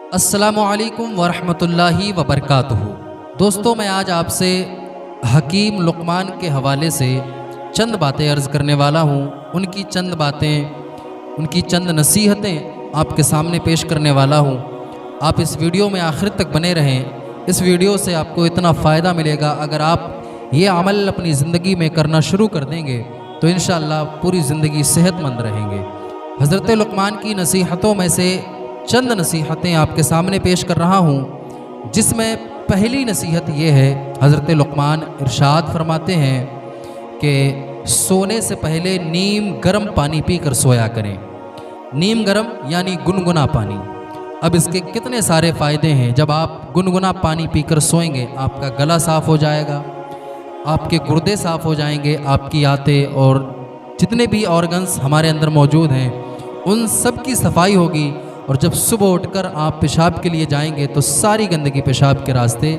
अस्सलामुअलैकुम वरहमतुल्लाहि वबरकातुहू। दोस्तों, मैं आज आपसे हकीम लुक़मान के हवाले से चंद बातें अर्ज़ करने वाला हूँ। उनकी चंद बातें, उनकी चंद नसीहतें आपके सामने पेश करने वाला हूँ। आप इस वीडियो में आखिर तक बने रहें। इस वीडियो से आपको इतना फ़ायदा मिलेगा, अगर आप ये अमल अपनी ज़िंदगी में करना शुरू कर देंगे तो इंशाअल्लाह पूरी ज़िंदगी सेहतमंद रहेंगे। हज़रत लुक़मान की नसीहतों में से चंद नसीहतें आपके सामने पेश कर रहा हूँ, जिसमें पहली नसीहत ये है, हज़रत लुक़मान इरशाद फरमाते हैं कि सोने से पहले नीम गर्म पानी पी कर सोया करें। नीम गर्म यानी गुनगुना पानी। अब इसके कितने सारे फ़ायदे हैं। जब आप गुनगुना पानी पीकर सोएंगे, आपका गला साफ़ हो जाएगा, आपके गुर्दे साफ़ हो जाएंगे, आपकी आंतें और जितने भी ऑर्गन्स हमारे अंदर मौजूद हैं उन सब की सफाई होगी। और जब सुबह उठकर आप पेशाब के लिए जाएंगे तो सारी गंदगी पेशाब के रास्ते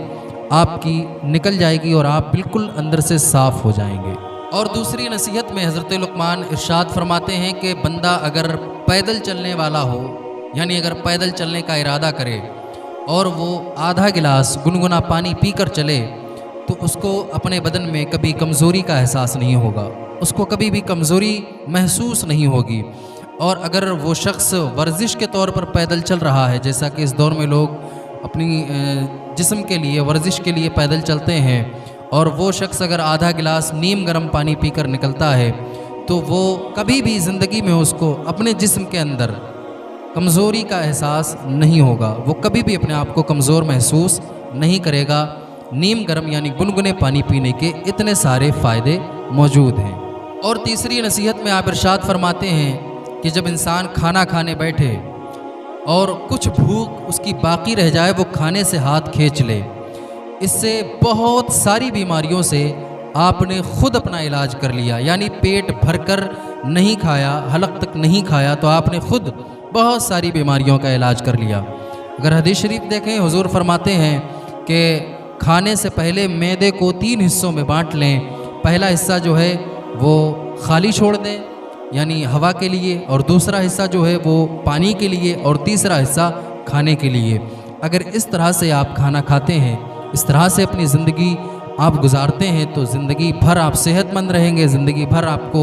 आपकी निकल जाएगी और आप बिल्कुल अंदर से साफ़ हो जाएंगे। और दूसरी नसीहत में हज़रत लुक़मान इरशाद फरमाते हैं कि बंदा अगर पैदल चलने वाला हो, यानी अगर पैदल चलने का इरादा करे और वो आधा गिलास गुनगुना पानी पीकर चले तो उसको अपने बदन में कभी कमज़ोरी का एहसास नहीं होगा, उसको कभी भी कमज़ोरी महसूस नहीं होगी। और अगर वो शख्स वर्जिश के तौर पर पैदल चल रहा है, जैसा कि इस दौर में लोग अपनी जिस्म के लिए वर्जिश के लिए पैदल चलते हैं, और वो शख्स अगर आधा गिलास नीम गर्म पानी पीकर निकलता है तो वो कभी भी ज़िंदगी में उसको अपने जिस्म के अंदर कमज़ोरी का एहसास नहीं होगा, वो कभी भी अपने आप को कमज़ोर महसूस नहीं करेगा। नीम गर्म यानी गुनगुने पानी पीने के इतने सारे फ़ायदे मौजूद हैं। और तीसरी नसीहत में आप इरशाद फरमाते हैं कि जब इंसान खाना खाने बैठे और कुछ भूख उसकी बाकी रह जाए, वो खाने से हाथ खींच ले। इससे बहुत सारी बीमारियों से आपने ख़ुद अपना इलाज कर लिया, यानी पेट भरकर नहीं खाया, हलक तक नहीं खाया, तो आपने ख़ुद बहुत सारी बीमारियों का इलाज कर लिया। अगर हदीस शरीफ देखें, हुज़ूर फरमाते हैं कि खाने से पहले मैदे को 3 हिस्सों में बांट लें। पहला हिस्सा जो है वो खाली छोड़ दें, यानी हवा के लिए, और दूसरा हिस्सा जो है वो पानी के लिए, और तीसरा हिस्सा खाने के लिए। अगर इस तरह से आप खाना खाते हैं, इस तरह से अपनी ज़िंदगी आप गुजारते हैं तो ज़िंदगी भर आप सेहतमंद रहेंगे, ज़िंदगी भर आपको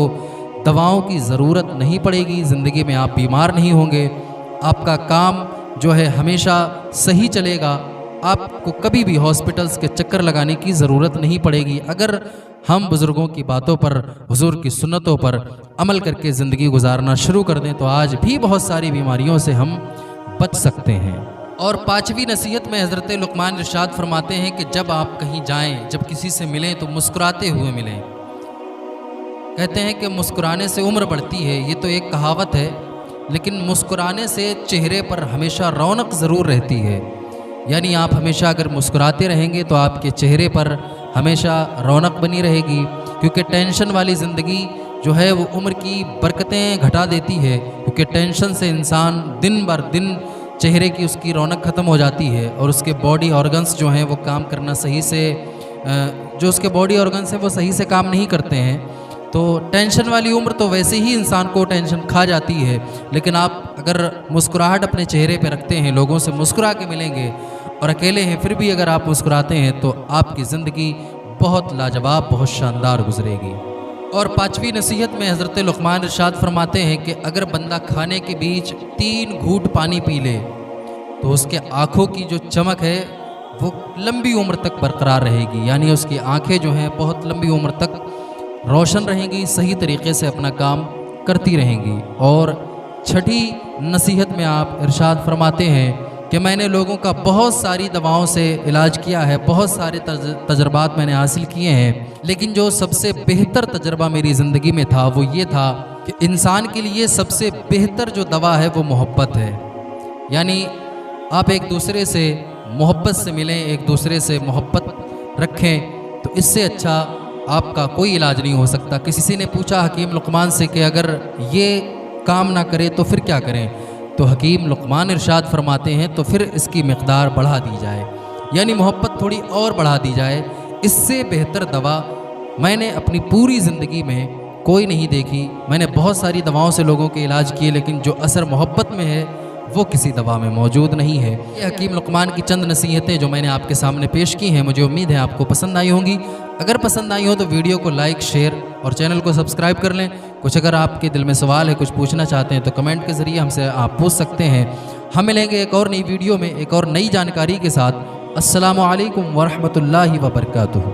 दवाओं की ज़रूरत नहीं पड़ेगी, ज़िंदगी में आप बीमार नहीं होंगे, आपका काम जो है हमेशा सही चलेगा, आपको कभी भी हॉस्पिटल्स के चक्कर लगाने की ज़रूरत नहीं पड़ेगी। अगर हम बुज़ुर्गों की बातों पर, हुज़ूर की सुन्नतों पर अमल करके ज़िंदगी गुजारना शुरू कर दें तो आज भी बहुत सारी बीमारियों से हम बच सकते हैं। और पांचवी नसीहत में हज़रत लुक़मान इरशाद फरमाते हैं कि जब आप कहीं जाएं, जब किसी से मिलें तो मुस्कुराते हुए मिलें। कहते हैं कि मुस्कुराने से उम्र बढ़ती है, ये तो एक कहावत है, लेकिन मुस्कुराने से चेहरे पर हमेशा रौनक ज़रूर रहती है। यानी आप हमेशा अगर मुस्कुराते रहेंगे तो आपके चेहरे पर हमेशा रौनक बनी रहेगी, क्योंकि टेंशन वाली ज़िंदगी जो है वो उम्र की बरकतें घटा देती है, क्योंकि टेंशन से इंसान दिन बर दिन चेहरे की उसकी रौनक ख़त्म हो जाती है और उसके बॉडी ऑर्गन्स जो हैं वो काम करना सही से, जो उसके बॉडी ऑर्गन्स हैं वो सही से काम नहीं करते हैं। तो टेंशन वाली उम्र तो वैसे ही इंसान को टेंशन खा जाती है, लेकिन आप अगर मुस्कुराहट अपने चेहरे पे रखते हैं, लोगों से मुस्कुरा के मिलेंगे और अकेले हैं फिर भी अगर आप मुस्कुराते हैं तो आपकी ज़िंदगी बहुत लाजवाब, बहुत शानदार गुजरेगी। और पांचवी नसीहत में हज़रत लुक़मान इरशाद फरमाते हैं कि अगर बंदा खाने के बीच 3 घूंट पानी पी ले तो उसके आँखों की जो चमक है वो लंबी उम्र तक बरकरार रहेगी, यानी उसकी आँखें जो हैं बहुत लंबी उम्र तक रोशन रहेंगी, सही तरीक़े से अपना काम करती रहेंगी। और छठी नसीहत में आप इरशाद फरमाते हैं कि मैंने लोगों का बहुत सारी दवाओं से इलाज किया है, बहुत सारे तजर्बात मैंने हासिल किए हैं, लेकिन जो सबसे बेहतर तजर्बा मेरी ज़िंदगी में था वो ये था कि इंसान के लिए सबसे बेहतर जो दवा है वो मोहब्बत है। यानी आप एक दूसरे से मोहब्बत से मिलें, एक दूसरे से मोहब्बत रखें, तो इससे अच्छा आपका कोई इलाज नहीं हो सकता। किसी ने पूछा हकीम लुक़मान से कि अगर ये काम ना करे तो फिर क्या करें, तो हकीम लुक़मान इरशाद फरमाते हैं तो फिर इसकी मिक़दार बढ़ा दी जाए, यानी मोहब्बत थोड़ी और बढ़ा दी जाए। इससे बेहतर दवा मैंने अपनी पूरी ज़िंदगी में कोई नहीं देखी। मैंने बहुत सारी दवाओं से लोगों के इलाज किए, लेकिन जो असर मोहब्बत में है وہ کسی دوا میں موجود نہیں ہے۔ یہ حکیم لقمان کی چند نصیحتیں جو میں نے آپ کے سامنے پیش کی ہیں، مجھے امید ہے آپ کو پسند آئی ہوں گی۔ اگر پسند آئی ہو تو ویڈیو کو لائک، شیئر اور چینل کو سبسکرائب کر لیں۔ کچھ اگر آپ کے دل میں سوال ہے، کچھ پوچھنا چاہتے ہیں تو کمنٹ کے ذریعے ہم سے آپ پوچھ سکتے ہیں۔ ہم ملیں گے ایک اور نئی ویڈیو میں ایک اور نئی جانکاری کے ساتھ۔ السلام علیکم ورحمۃ اللہ وبرکاتہ۔